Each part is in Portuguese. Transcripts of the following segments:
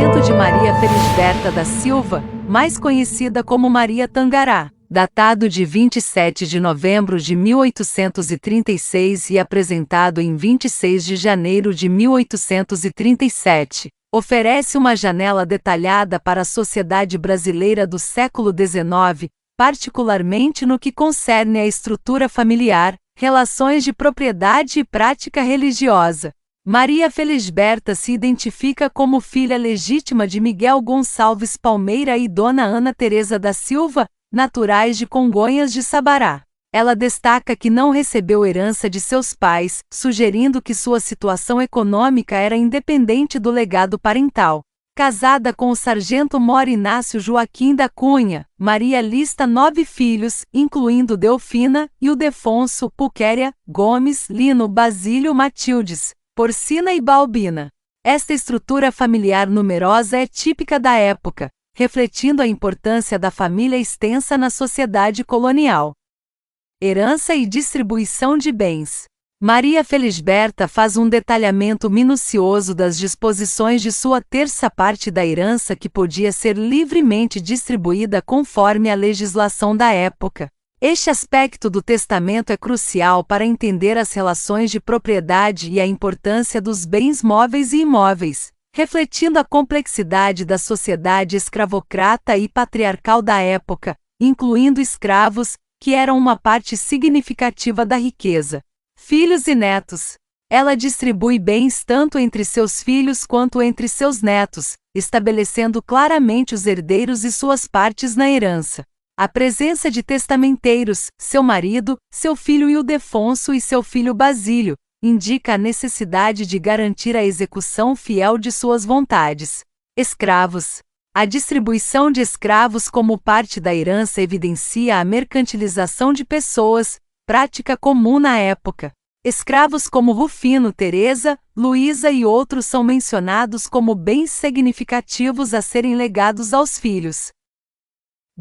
Testamento de Maria Felisberta da Silva, mais conhecida como Maria Tangará, datado de 27 de novembro de 1836 e apresentado em 26 de janeiro de 1837, oferece uma janela detalhada para a sociedade brasileira do século XIX, particularmente no que concerne à estrutura familiar, relações de propriedade e prática religiosa. Maria Felisberta se identifica como filha legítima de Miguel Gonçalves Palmeira e Dona Ana Teresa da Silva, naturais de Congonhas de Sabará. Ela destaca que não recebeu herança de seus pais, sugerindo que sua situação econômica era independente do legado parental. Casada com o sargento Mor Inácio Joaquim da Cunha, Maria lista 9 filhos, incluindo Delfina, Ildefonso, Pulquéria, Gomes, Lino, Basílio, Matildes, Porcina e Balbina. Esta estrutura familiar numerosa é típica da época, refletindo a importância da família extensa na sociedade colonial. Herança e distribuição de bens. Maria Felisberta faz um detalhamento minucioso das disposições de sua terça parte da herança que podia ser livremente distribuída conforme a legislação da época. Este aspecto do testamento é crucial para entender as relações de propriedade e a importância dos bens móveis e imóveis, refletindo a complexidade da sociedade escravocrata e patriarcal da época, incluindo escravos, que eram uma parte significativa da riqueza. Filhos e netos. Ela distribui bens tanto entre seus filhos quanto entre seus netos, estabelecendo claramente os herdeiros e suas partes na herança. A presença de testamenteiros, seu marido, seu filho Ildefonso e seu filho Basílio, indica a necessidade de garantir a execução fiel de suas vontades. Escravos. A distribuição de escravos como parte da herança evidencia a mercantilização de pessoas, prática comum na época. Escravos como Rufino, Teresa, Luísa e outros são mencionados como bens significativos a serem legados aos filhos.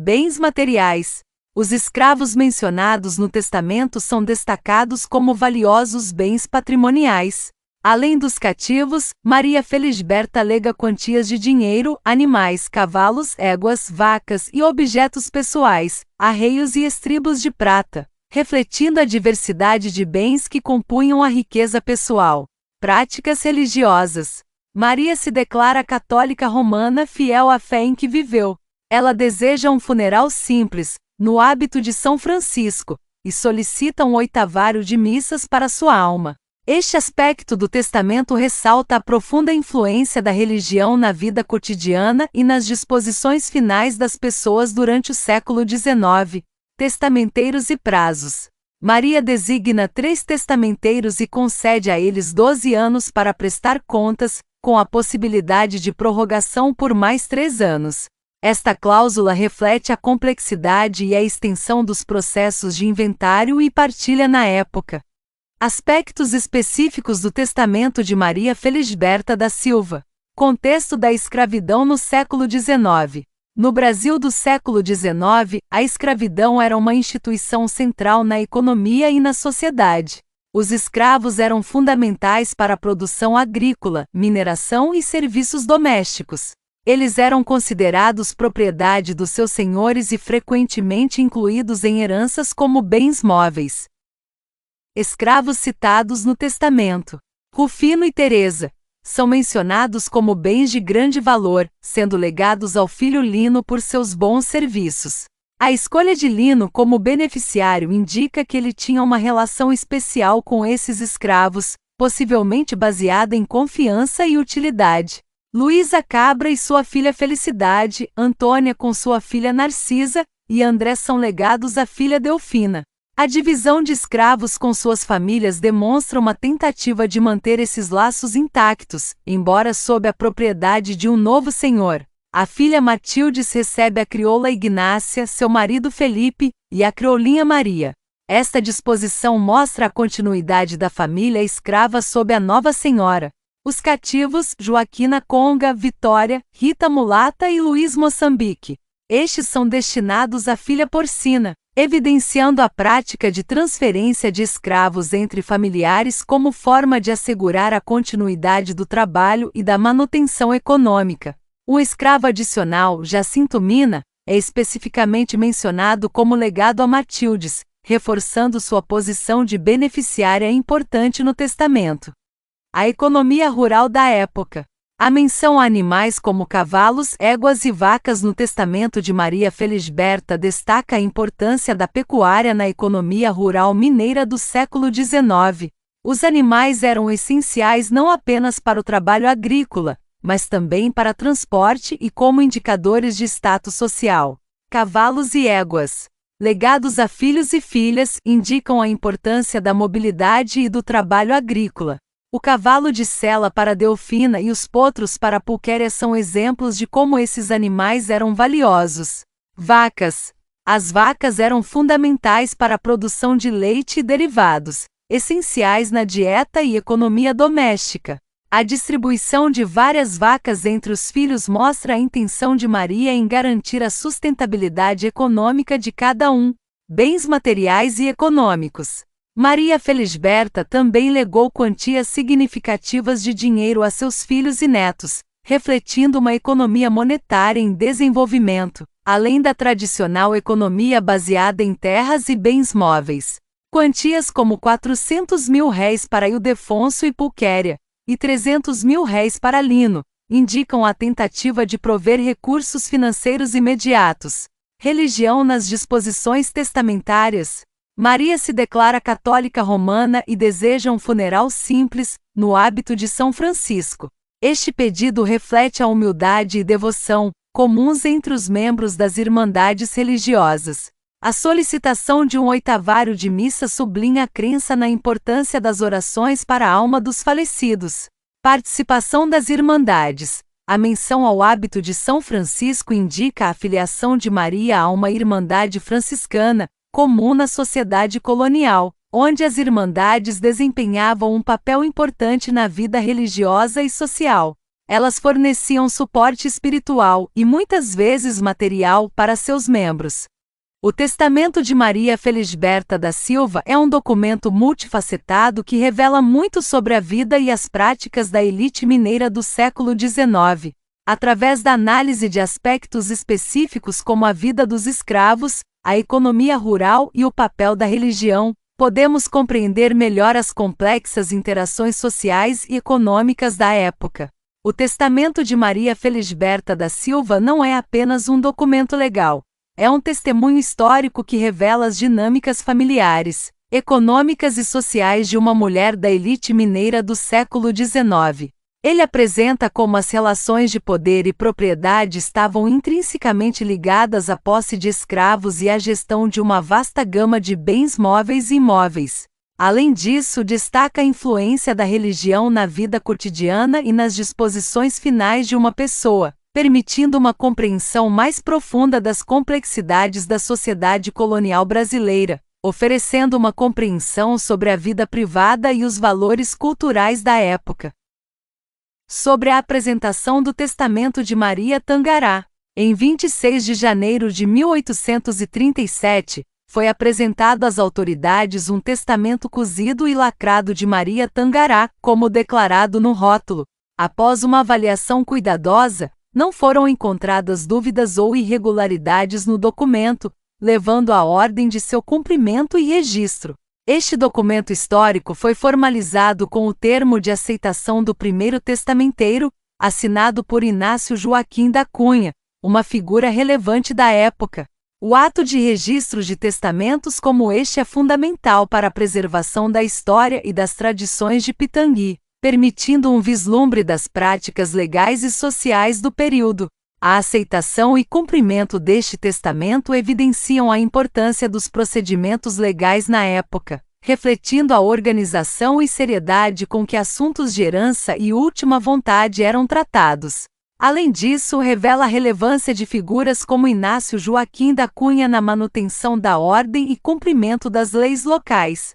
Bens materiais. Os escravos mencionados no testamento são destacados como valiosos bens patrimoniais. Além dos cativos, Maria Felisberta lega quantias de dinheiro, animais, cavalos, éguas, vacas e objetos pessoais, arreios e estribos de prata, refletindo a diversidade de bens que compunham a riqueza pessoal. Práticas religiosas. Maria se declara católica romana fiel à fé em que viveu. Ela deseja um funeral simples, no hábito de São Francisco, e solicita um oitavário de missas para sua alma. Este aspecto do testamento ressalta a profunda influência da religião na vida cotidiana e nas disposições finais das pessoas durante o século XIX. Testamenteiros e prazos. Maria designa 3 testamenteiros e concede a eles 12 anos para prestar contas, com a possibilidade de prorrogação por mais 3 anos. Esta cláusula reflete a complexidade e a extensão dos processos de inventário e partilha na época. Aspectos específicos do testamento de Maria Felisberta da Silva. Contexto da escravidão no século XIX. No Brasil do século XIX, a escravidão era uma instituição central na economia e na sociedade. Os escravos eram fundamentais para a produção agrícola, mineração e serviços domésticos. Eles eram considerados propriedade dos seus senhores e frequentemente incluídos em heranças como bens móveis. Escravos citados no testamento. Rufino e Teresa são mencionados como bens de grande valor, sendo legados ao filho Lino por seus bons serviços. A escolha de Lino como beneficiário indica que ele tinha uma relação especial com esses escravos, possivelmente baseada em confiança e utilidade. Luísa Cabra e sua filha Felicidade, Antônia com sua filha Narcisa, e André são legados à filha Delfina. A divisão de escravos com suas famílias demonstra uma tentativa de manter esses laços intactos, embora sob a propriedade de um novo senhor. A filha Matildes recebe a crioula Ignácia, seu marido Felipe, e a crioulinha Maria. Esta disposição mostra a continuidade da família escrava sob a nova senhora. Os cativos, Joaquina Conga, Vitória, Rita Mulata e Luiz Moçambique. Estes são destinados à filha Porcina, evidenciando a prática de transferência de escravos entre familiares como forma de assegurar a continuidade do trabalho e da manutenção econômica. Um escravo adicional, Jacinto Mina, é especificamente mencionado como legado a Matildes, reforçando sua posição de beneficiária importante no testamento. A economia rural da época. A menção a animais como cavalos, éguas e vacas no testamento de Maria Felisberta destaca a importância da pecuária na economia rural mineira do século XIX. Os animais eram essenciais não apenas para o trabalho agrícola, mas também para transporte e como indicadores de status social. Cavalos e éguas, legados a filhos e filhas, indicam a importância da mobilidade e do trabalho agrícola. O cavalo de sela para Delfina e os potros para Pulquéria são exemplos de como esses animais eram valiosos. Vacas. As vacas eram fundamentais para a produção de leite e derivados, essenciais na dieta e economia doméstica. A distribuição de várias vacas entre os filhos mostra a intenção de Maria em garantir a sustentabilidade econômica de cada um, bens materiais e econômicos. Maria Felisberta também legou quantias significativas de dinheiro a seus filhos e netos, refletindo uma economia monetária em desenvolvimento, além da tradicional economia baseada em terras e bens móveis. Quantias como R$ 400.000 para Ildefonso e Pulquéria, e R$ 300.000 para Lino, indicam a tentativa de prover recursos financeiros imediatos. Religião nas disposições testamentárias. Maria se declara católica romana e deseja um funeral simples, no hábito de São Francisco. Este pedido reflete a humildade e devoção, comuns entre os membros das irmandades religiosas. A solicitação de um oitavário de missa sublinha a crença na importância das orações para a alma dos falecidos. Participação das irmandades. A menção ao hábito de São Francisco indica a filiação de Maria a uma irmandade franciscana, comum na sociedade colonial, onde as irmandades desempenhavam um papel importante na vida religiosa e social. Elas forneciam suporte espiritual e muitas vezes material para seus membros. O Testamento de Maria Felisberta da Silva é um documento multifacetado que revela muito sobre a vida e as práticas da elite mineira do século XIX. Através da análise de aspectos específicos como a vida dos escravos, a economia rural e o papel da religião, podemos compreender melhor as complexas interações sociais e econômicas da época. O Testamento de Maria Felisberta da Silva não é apenas um documento legal. É um testemunho histórico que revela as dinâmicas familiares, econômicas e sociais de uma mulher da elite mineira do século XIX. Ele apresenta como as relações de poder e propriedade estavam intrinsecamente ligadas à posse de escravos e à gestão de uma vasta gama de bens móveis e imóveis. Além disso, destaca a influência da religião na vida cotidiana e nas disposições finais de uma pessoa, permitindo uma compreensão mais profunda das complexidades da sociedade colonial brasileira, oferecendo uma compreensão sobre a vida privada e os valores culturais da época. Sobre a apresentação do Testamento de Maria Tangará. Em 26 de janeiro de 1837, foi apresentado às autoridades um testamento cozido e lacrado de Maria Tangará, como declarado no rótulo. Após uma avaliação cuidadosa, não foram encontradas dúvidas ou irregularidades no documento, levando à ordem de seu cumprimento e registro. Este documento histórico foi formalizado com o termo de aceitação do primeiro testamenteiro, assinado por Inácio Joaquim da Cunha, uma figura relevante da época. O ato de registro de testamentos como este é fundamental para a preservação da história e das tradições de Pitangui, permitindo um vislumbre das práticas legais e sociais do período. A aceitação e cumprimento deste testamento evidenciam a importância dos procedimentos legais na época, refletindo a organização e seriedade com que assuntos de herança e última vontade eram tratados. Além disso, revela a relevância de figuras como Inácio Joaquim da Cunha na manutenção da ordem e cumprimento das leis locais.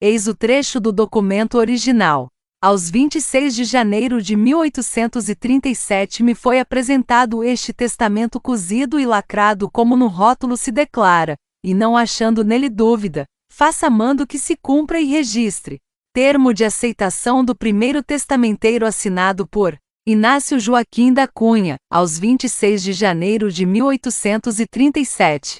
Eis o trecho do documento original. Aos 26 de janeiro de 1837 me foi apresentado este testamento cozido e lacrado como no rótulo se declara, e não achando nele dúvida, faça mando que se cumpra e registre. Termo de aceitação do primeiro testamenteiro assinado por Inácio Joaquim da Cunha, aos 26 de janeiro de 1837.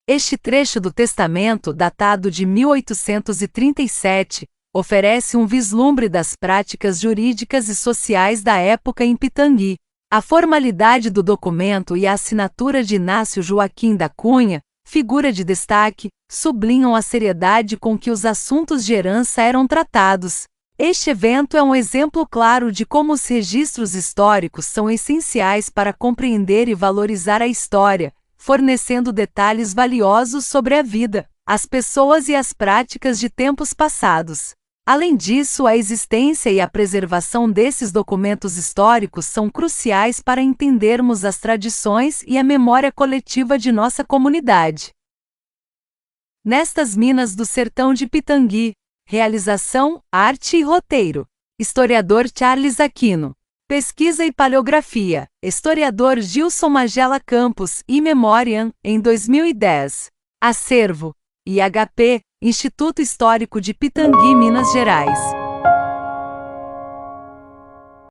Este trecho do Testamento, datado de 1837, oferece um vislumbre das práticas jurídicas e sociais da época em Pitangui. A formalidade do documento e a assinatura de Inácio Joaquim da Cunha, figura de destaque, sublinham a seriedade com que os assuntos de herança eram tratados. Este evento é um exemplo claro de como os registros históricos são essenciais para compreender e valorizar a história, fornecendo detalhes valiosos sobre a vida, as pessoas e as práticas de tempos passados. Além disso, a existência e a preservação desses documentos históricos são cruciais para entendermos as tradições e a memória coletiva de nossa comunidade. Nestas minas do sertão de Pitangui. Realização, arte e roteiro. Historiador Charles Aquino. Pesquisa e paleografia. Historiador Gilson Magela Campos, e Memoriam, em 2010. Acervo. IHP, Instituto Histórico de Pitangui, Minas Gerais.